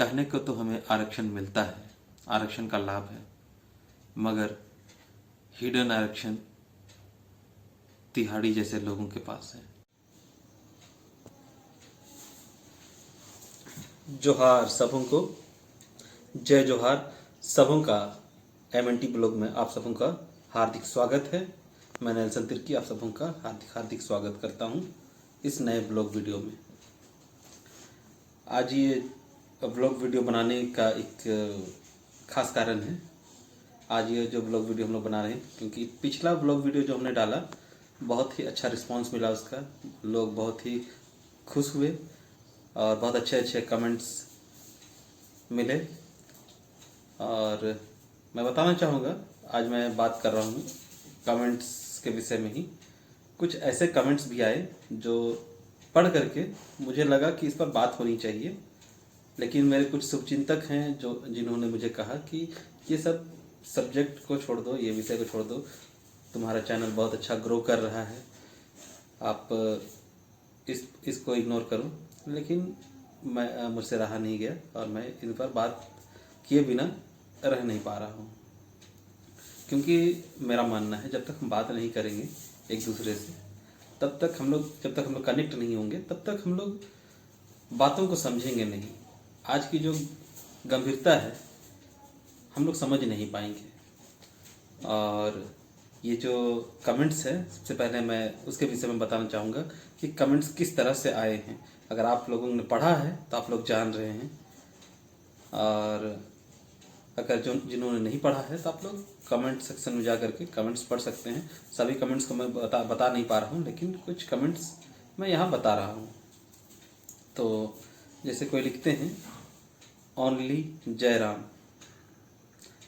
कहने को तो हमें आरक्षण मिलता है, आरक्षण का लाभ है, मगर हिडन आरक्षण तिहाड़ी जैसे लोगों के पास है। जोहार सबों को, जय जोहार सबों का। MNT ब्लॉग में आप सबों का हार्दिक स्वागत है। मैं नेल्सन तिर्की आप सबों का हार्दिक हार्दिक स्वागत करता हूं इस नए ब्लॉग वीडियो में। आज ये ब्लॉग वीडियो बनाने का एक खास कारण है। आज ये जो ब्लॉग वीडियो हम लोग बना रहे हैं क्योंकि पिछला ब्लॉग वीडियो जो हमने डाला बहुत ही अच्छा रिस्पांस मिला उसका, लोग बहुत ही खुश हुए और बहुत अच्छे अच्छे कमेंट्स मिले। और मैं बताना चाहूँगा, आज मैं बात कर रहा हूँ कमेंट्स के विषय में ही। कुछ ऐसे कमेंट्स भी आए जो पढ़ करके मुझे लगा कि इस पर बात होनी चाहिए, लेकिन मेरे कुछ शुभचिंतक हैं जिन्होंने मुझे कहा कि ये सब सब्जेक्ट को छोड़ दो, ये विषय को छोड़ दो, तुम्हारा चैनल बहुत अच्छा ग्रो कर रहा है, आप इसको इग्नोर करो। लेकिन मुझसे रहा नहीं गया और मैं इन पर बात किए बिना रह नहीं पा रहा हूँ, क्योंकि मेरा मानना है जब तक हम बात नहीं करेंगे एक दूसरे से, जब तक हम लोग कनेक्ट नहीं होंगे, तब तक हम लोग बातों को समझेंगे नहीं। आज की जो गंभीरता है हम लोग समझ नहीं पाएंगे। और ये जो कमेंट्स है, सबसे पहले मैं उसके विषय में बताना चाहूँगा कि कमेंट्स किस तरह से आए हैं। अगर आप लोगों ने पढ़ा है तो आप लोग जान रहे हैं, और अगर जिन्होंने नहीं पढ़ा है तो आप लोग कमेंट सेक्शन में जा करके कमेंट्स पढ़ सकते हैं। सभी कमेंट्स को मैं बता नहीं पा रहा हूँ, लेकिन कुछ कमेंट्स मैं यहाँ बता रहा हूँ। तो जैसे कोई लिखते हैं ओनली जयराम,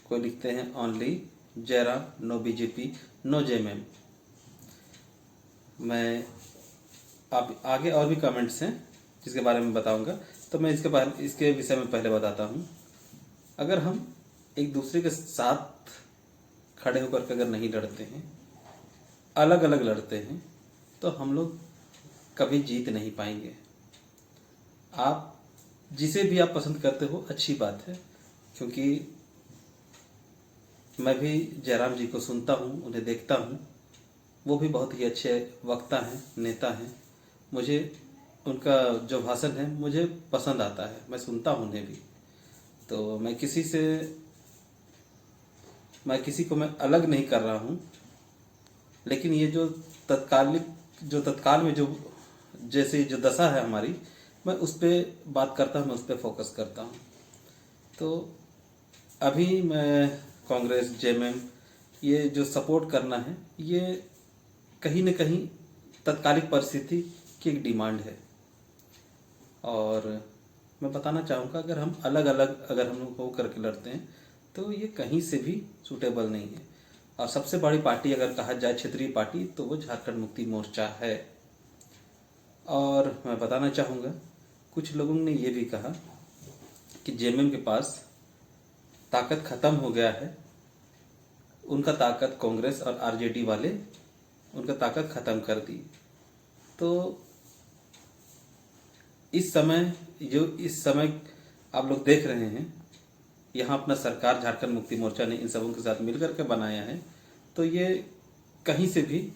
कोई लिखते हैं only Jairam, no BJP, no JMM. मैं अब आगे और भी कमेंट्स हैं जिसके बारे में बताऊंगा, तो मैं इसके विषय में पहले बताता हूँ। अगर हम एक दूसरे के साथ खड़े होकर के अगर नहीं लड़ते हैं, अलग अलग लड़ते हैं, तो हम लोग कभी जीत नहीं पाएंगे। आप जिसे भी आप पसंद करते हो अच्छी बात है, क्योंकि मैं भी जयराम जी को सुनता हूँ, उन्हें देखता हूँ, वो भी बहुत ही अच्छे वक्ता हैं, नेता हैं। मुझे उनका जो भाषण है मुझे पसंद आता है, मैं सुनता हूँ उन्हें भी। तो मैं किसी को मैं अलग नहीं कर रहा हूँ, लेकिन ये जो तत्काल में जो जैसे जो दशा है हमारी, मैं उस पर बात करता हूँ, मैं उस पर फोकस करता हूँ। तो अभी मैं कांग्रेस, जेएमएम, ये जो सपोर्ट करना है, ये कहीं न कहीं तत्कालिक परिस्थिति की एक डिमांड है। और मैं बताना चाहूँगा, अगर हम हम लोग हो करके लड़ते हैं तो ये कहीं से भी सूटेबल नहीं है। और सबसे बड़ी पार्टी अगर कहा जाए क्षेत्रीय पार्टी, तो वो झारखंड मुक्ति मोर्चा है। और मैं बताना चाहूँगा, कुछ लोगों ने ये भी कहा कि जेएमएम के पास ताकत खत्म हो गया है, उनका ताकत कांग्रेस और आरजेडी वाले उनका ताकत खत्म कर दी। तो इस समय आप लोग देख रहे हैं, यहाँ अपना सरकार झारखंड मुक्ति मोर्चा ने इन सबों के साथ मिलकर के बनाया है, तो ये कहीं से भी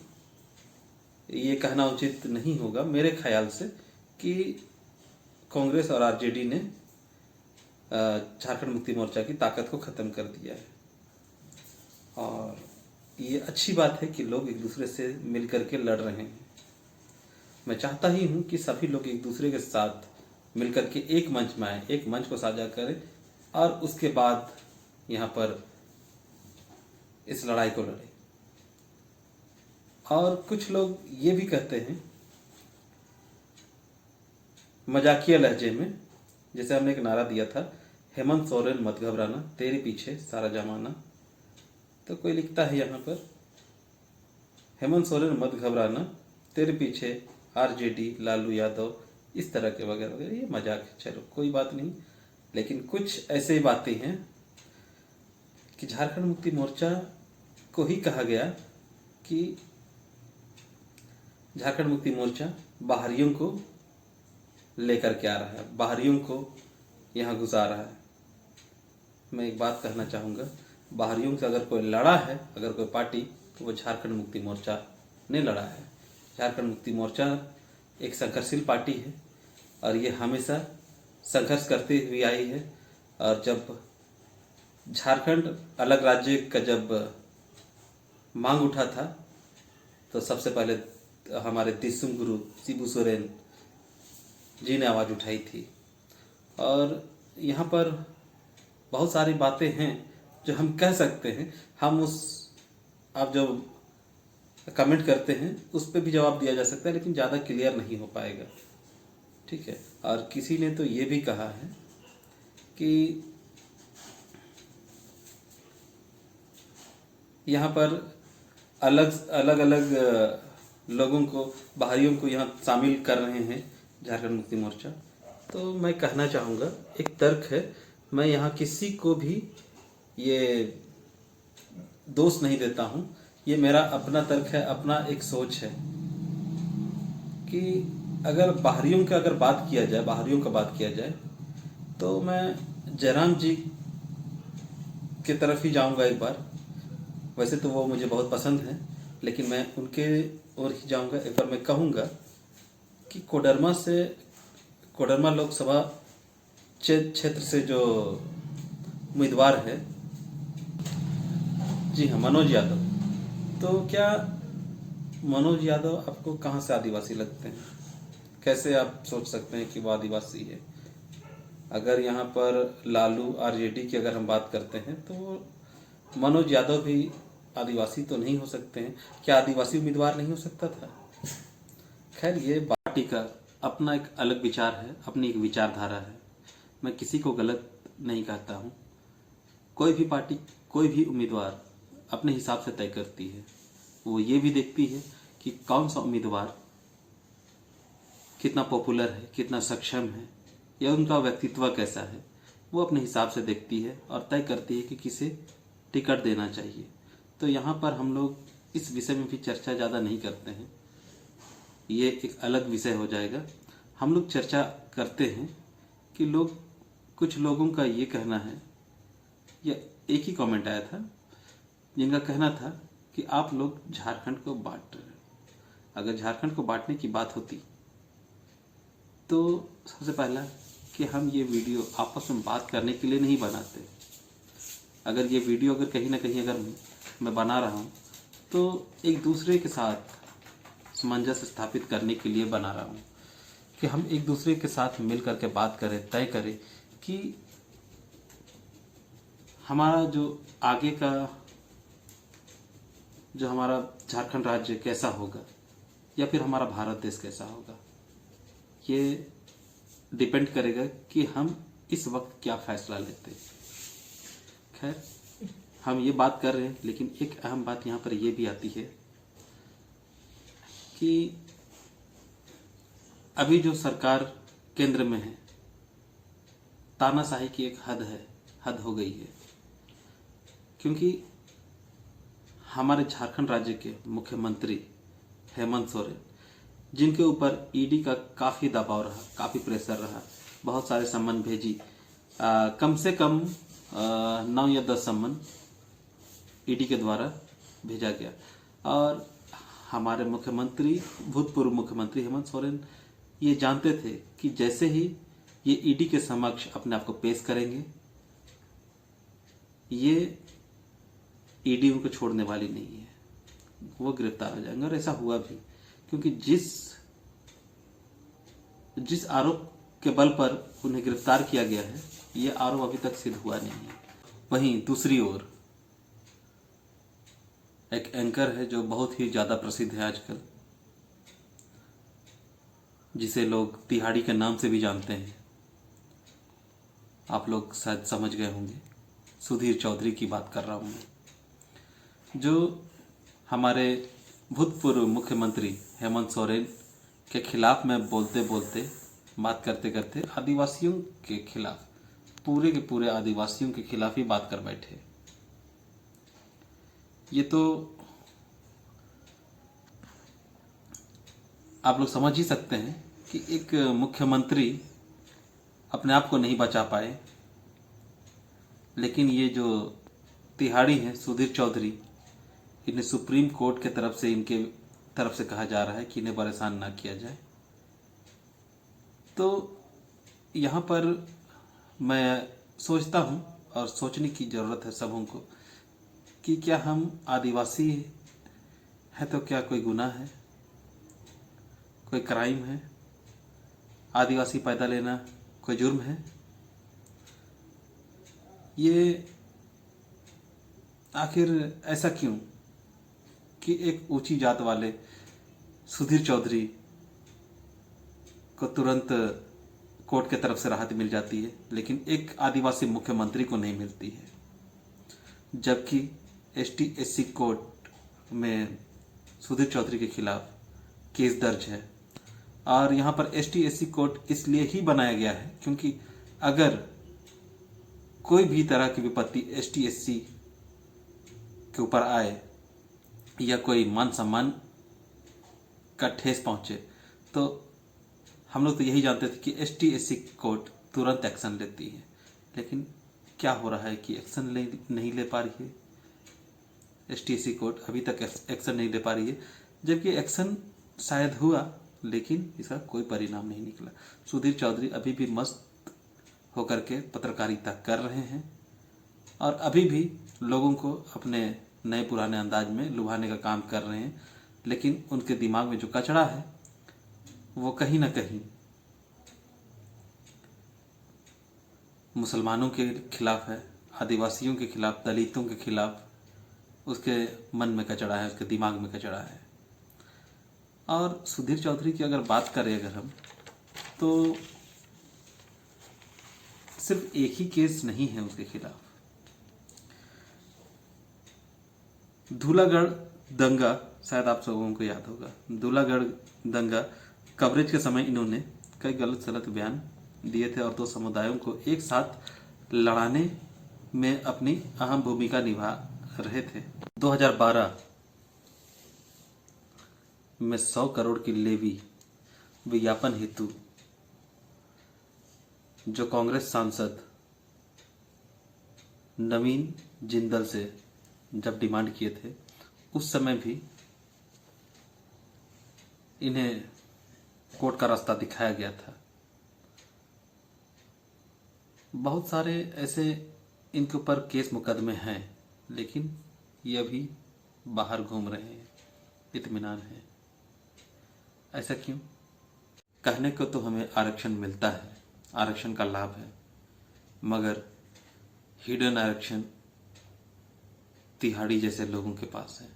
ये कहना उचित नहीं होगा मेरे ख्याल से कि कांग्रेस और आरजेडी ने झारखंड मुक्ति मोर्चा की ताकत को खत्म कर दिया है। और ये अच्छी बात है कि लोग एक दूसरे से मिलकर के लड़ रहे हैं। मैं चाहता ही हूँ कि सभी लोग एक दूसरे के साथ मिलकर के एक मंच में आए, एक मंच को साझा करें, और उसके बाद यहाँ पर इस लड़ाई को लड़ें। और कुछ लोग ये भी कहते हैं मजाकिया लहजे में, जैसे हमने एक नारा दिया था, हेमंत सोरेन मत घबराना, तेरे पीछे सारा जमाना। तो कोई लिखता है यहाँ पर, हेमंत सोरेन मत घबराना, तेरे पीछे आरजेडी, लालू यादव, इस तरह के वगैरह वगैरह। ये मजाक है, चलो कोई बात नहीं। लेकिन कुछ ऐसे बातें हैं कि झारखंड मुक्ति मोर्चा को ही कहा गया कि झारखंड मुक्ति मोर्चा बाहरियों को लेकर के आ रहा है, बाहरियों को यहाँ घुसा रहा है। मैं एक बात कहना चाहूँगा, बाहरियों से अगर कोई लड़ा है, अगर कोई पार्टी, तो वो झारखंड मुक्ति मोर्चा ने लड़ा है। झारखंड मुक्ति मोर्चा एक संघर्षशील पार्टी है और ये हमेशा संघर्ष करते हुए आई है। और जब झारखंड अलग राज्य का जब मांग उठा था, तो सबसे पहले हमारे दिसुम गुरु शिबू सोरेन जी ने आवाज़ उठाई थी। और यहाँ पर बहुत सारी बातें हैं जो हम कह सकते हैं, हम उस आप जो कमेंट करते हैं उस पर भी जवाब दिया जा सकता है, लेकिन ज़्यादा क्लियर नहीं हो पाएगा, ठीक है। और किसी ने तो ये भी कहा है कि यहाँ पर अलग अलग लोगों को, बाहरियों को यहाँ शामिल कर रहे हैं झारखंड मुक्ति मोर्चा। तो मैं कहना चाहूँगा, एक तर्क है, मैं यहाँ किसी को भी ये दोष नहीं देता हूँ, ये मेरा अपना तर्क है, अपना एक सोच है कि अगर बाहरियों का अगर बात किया जाए, बाहरियों का बात किया जाए, तो मैं जयराम जी की तरफ ही जाऊँगा एक बार। वैसे तो वो मुझे बहुत पसंद है, लेकिन मैं उनके ओर ही जाऊँगा। एक बार मैं कहूँगा कि कोडरमा लोकसभा क्षेत्र से जो उम्मीदवार है, जी हाँ, मनोज यादव, तो क्या मनोज यादव आपको कहाँ से आदिवासी लगते हैं? कैसे आप सोच सकते हैं कि वो आदिवासी है? अगर यहाँ पर लालू आरजेडी की अगर हम बात करते हैं, तो मनोज यादव भी आदिवासी तो नहीं हो सकते हैं। क्या आदिवासी उम्मीदवार नहीं हो सकता था? खैर, ये पार्टी का अपना एक अलग विचार है, अपनी एक विचारधारा है। मैं किसी को गलत नहीं कहता हूँ। कोई भी पार्टी, कोई भी उम्मीदवार अपने हिसाब से तय करती है। वो ये भी देखती है कि कौन सा उम्मीदवार कितना पॉपुलर है, कितना सक्षम है, या उनका व्यक्तित्व कैसा है। वो अपने हिसाब से देखती है और तय करती है कि किसे टिकट देना चाहिए। तो यहाँ पर हम लोग इस विषय में भी चर्चा ज़्यादा नहीं करते हैं, ये एक अलग विषय हो जाएगा। हम लोग चर्चा करते हैं कि कुछ लोगों का ये कहना है, या एक ही कमेंट आया था जिनका कहना था कि आप लोग झारखंड को बांट रहे हैं। अगर झारखंड को बांटने की बात होती तो सबसे पहला कि हम ये वीडियो आपस में बात करने के लिए नहीं बनाते। अगर ये वीडियो अगर कहीं ना कहीं अगर मैं बना रहा हूँ तो एक दूसरे के साथ सामंजस्य स्थापित करने के लिए बना रहा हूँ, कि हम एक दूसरे के साथ मिल करके बात करें, तय करें कि हमारा जो आगे का जो हमारा झारखंड राज्य कैसा होगा, या फिर हमारा भारत देश कैसा होगा। ये डिपेंड करेगा कि हम इस वक्त क्या फैसला लेते हैं। खैर, हम ये बात कर रहे हैं, लेकिन एक अहम बात यहाँ पर ये भी आती है कि अभी जो सरकार केंद्र में है, तानाशाही की एक हद हो गई है। क्योंकि हमारे झारखंड राज्य के मुख्यमंत्री हेमंत सोरेन, जिनके ऊपर ईडी का काफ़ी दबाव रहा, काफ़ी प्रेशर रहा, बहुत सारे सम्मन भेजी, कम से कम 9 या 10 सम्मन ईडी के द्वारा भेजा गया। और हमारे मुख्यमंत्री, भूतपूर्व मुख्यमंत्री हेमंत सोरेन ये जानते थे कि जैसे ही ये ईडी के समक्ष अपने आप को पेश करेंगे, ये ईडी उनको छोड़ने वाली नहीं है, वो गिरफ्तार हो जाएंगे। और ऐसा हुआ भी, क्योंकि जिस आरोप के बल पर उन्हें गिरफ्तार किया गया है, ये आरोप अभी तक सिद्ध हुआ नहीं है। वहीं दूसरी ओर एक एंकर है जो बहुत ही ज़्यादा प्रसिद्ध है आजकल, जिसे लोग तिहाड़ी के नाम से भी जानते हैं, आप लोग शायद समझ गए होंगे। सुधीर चौधरी की बात कर रहा हूँ मैं, जो हमारे भूतपूर्व मुख्यमंत्री हेमंत सोरेन के खिलाफ में बोलते बोलते, बात करते करते आदिवासियों के खिलाफ, पूरे के पूरे आदिवासियों के खिलाफ ही बात कर बैठे। ये तो आप लोग समझ ही सकते हैं कि एक मुख्यमंत्री अपने आप को नहीं बचा पाए, लेकिन ये जो तिहाड़ी हैं सुधीर चौधरी, इन्हें सुप्रीम कोर्ट के तरफ से इनके तरफ से कहा जा रहा है कि इन्हें परेशान ना किया जाए। तो यहाँ पर मैं सोचता हूँ और सोचने की ज़रूरत है सबों को कि क्या हम आदिवासी हैं तो क्या कोई गुनाह है, कोई क्राइम है? आदिवासी पैदा लेना कोई जुर्म है? ये आखिर ऐसा क्यों कि एक ऊंची जात वाले सुधीर चौधरी को तुरंत कोर्ट के तरफ से राहत मिल जाती है, लेकिन एक आदिवासी मुख्यमंत्री को नहीं मिलती है, जबकि ST/SC कोर्ट में सुधीर चौधरी के खिलाफ केस दर्ज है। और यहाँ पर ST/SC कोर्ट इसलिए ही बनाया गया है क्योंकि अगर कोई भी तरह की विपत्ति ST/SC के ऊपर आए या कोई मान सम्मान का ठेस पहुंचे, तो हम लोग तो यही जानते थे कि ST/SC कोर्ट तुरंत एक्शन लेती है, लेकिन क्या हो रहा है कि एक्शन नहीं ले पा रही है। ST/SC कोर्ट अभी तक एक्शन नहीं ले पा रही है, जबकि एक्शन शायद हुआ लेकिन इसका कोई परिणाम नहीं निकला। सुधीर चौधरी अभी भी मस्त होकर के पत्रकारिता कर रहे हैं और अभी भी लोगों को अपने नए पुराने अंदाज में लुभाने का काम कर रहे हैं, लेकिन उनके दिमाग में जो कचरा है वो कहीं ना कहीं मुसलमानों के खिलाफ है, आदिवासियों के खिलाफ, दलितों के खिलाफ उसके मन में कचरा है, उसके दिमाग में कचरा है। और सुधीर चौधरी की अगर बात करें अगर हम, तो सिर्फ एक ही केस नहीं है उसके खिलाफ। धूलागढ़ दंगा, शायद आप लोगों को याद होगा, धूलागढ़ दंगा कवरेज के समय इन्होंने कई गलत सलत बयान दिए थे और दो समुदायों को एक साथ लड़ाने में अपनी अहम भूमिका निभा रहे थे। 2012 में 100 करोड़ की लेवी विज्ञापन हेतु जो कांग्रेस सांसद नवीन जिंदल से जब डिमांड किए थे, उस समय भी इन्हें कोर्ट का रास्ता दिखाया गया था। बहुत सारे ऐसे इनके ऊपर केस मुकदमे हैं, लेकिन ये अभी बाहर घूम रहे हैं, इत्मीनान है। ऐसा क्यों? कहने को तो हमें आरक्षण मिलता है, आरक्षण का लाभ है, मगर हिडन आरक्षण तिहाड़ी जैसे लोगों के पास है।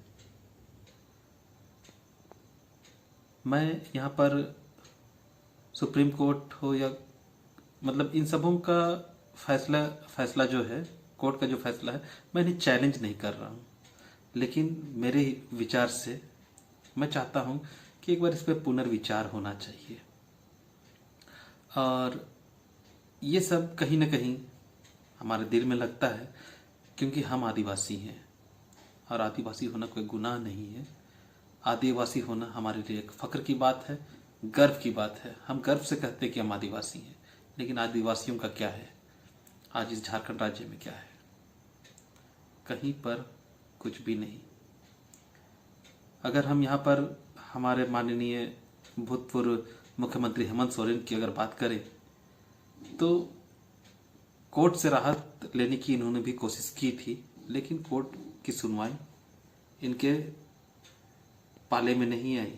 मैं यहाँ पर सुप्रीम कोर्ट हो या मतलब इन सबों का फैसला जो है, कोर्ट का जो फैसला है, मैं इन्हें चैलेंज नहीं कर रहा हूँ, लेकिन मेरे विचार से मैं चाहता हूँ कि एक बार इस पर पुनर्विचार होना चाहिए। और ये सब कहीं ना कहीं हमारे दिल में लगता है क्योंकि हम आदिवासी हैं और आदिवासी होना कोई गुनाह नहीं है। आदिवासी होना हमारे लिए एक फख्र की बात है, गर्व की बात है। हम गर्व से कहते हैं कि हम आदिवासी हैं, लेकिन आदिवासियों का क्या है आज इस झारखंड राज्य में? क्या है? कहीं पर कुछ भी नहीं। अगर हम यहाँ पर हमारे माननीय भूतपूर्व मुख्यमंत्री हेमंत सोरेन की अगर बात करें, तो कोर्ट से राहत लेने की इन्होंने भी कोशिश की थी, लेकिन कोर्ट की सुनवाई इनके पाले में नहीं आई।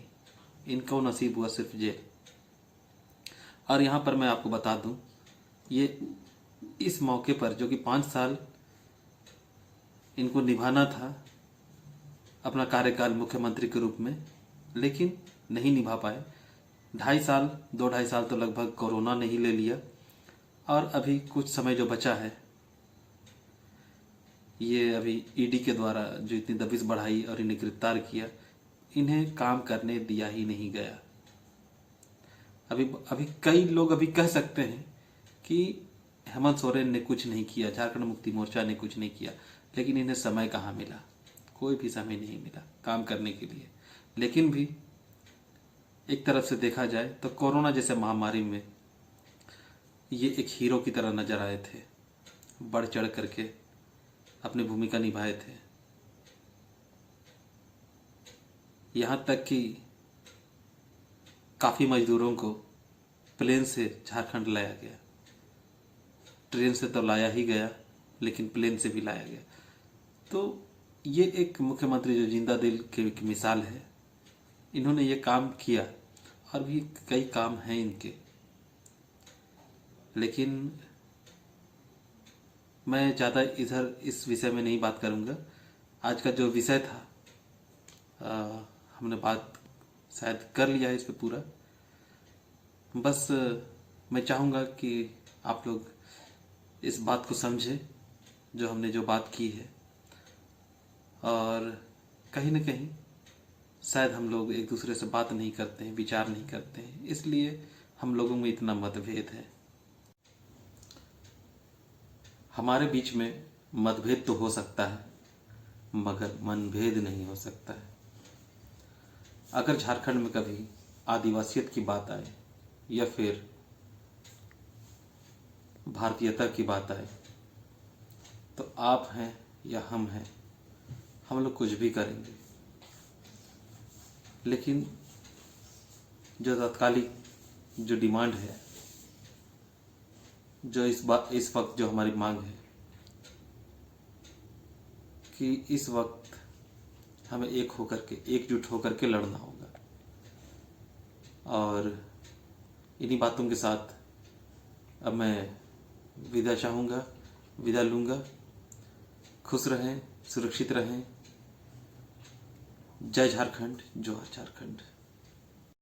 इनको नसीब हुआ सिर्फ जेल। और यहाँ पर मैं आपको बता दूं, ये इस मौके पर जो कि 5 साल इनको निभाना था अपना कार्यकाल मुख्यमंत्री के रूप में, लेकिन नहीं निभा पाए। 2.5 साल तो लगभग कोरोना ने ही ले लिया, और अभी कुछ समय जो बचा है, ये अभी ईडी के द्वारा जो इतनी दबिश बढ़ाई और इन्हें गिरफ्तार किया, इन्हें काम करने दिया ही नहीं गया। अभी कई लोग अभी कह सकते हैं कि हेमंत सोरेन ने कुछ नहीं किया, झारखंड मुक्ति मोर्चा ने कुछ नहीं किया, लेकिन इन्हें समय कहाँ मिला? कोई भी समय नहीं मिला काम करने के लिए। लेकिन भी एक तरफ से देखा जाए तो कोरोना जैसे महामारी में ये एक हीरो की तरह नजर आए थे, बढ़ चढ़ करके अपनी भूमिका निभाए थे। यहाँ तक कि काफ़ी मजदूरों को प्लेन से झारखंड लाया गया। ट्रेन से तो लाया ही गया, लेकिन प्लेन से भी लाया गया। तो ये एक मुख्यमंत्री जो जिंदा दिल की एक मिसाल है। इन्होंने ये काम किया और भी कई काम हैं इनके, लेकिन मैं ज़्यादा इधर इस विषय में नहीं बात करूँगा। आज का जो विषय था हमने बात शायद कर लिया है इस पे पूरा। बस मैं चाहूँगा कि आप लोग इस बात को समझें जो हमने जो बात की है, और कहीं न कहीं शायद हम लोग एक दूसरे से बात नहीं करते हैं, विचार नहीं करते हैं, इसलिए हम लोगों में इतना मतभेद है। हमारे बीच में मतभेद तो हो सकता है, मगर मनभेद नहीं हो सकता है। अगर झारखंड में कभी आदिवासियत की बात आए या फिर भारतीयता की बात आए, तो आप हैं या हम हैं, हम लोग कुछ भी करेंगे। लेकिन जो तात्कालिक जो डिमांड है, जो इस वक्त जो हमारी मांग है कि इस वक्त हमें एकजुट होकर के लड़ना होगा। और इन्हीं बातों के साथ अब मैं विदा लूँगा। खुश रहें, सुरक्षित रहें। जय झारखंड, जोहार झारखंड।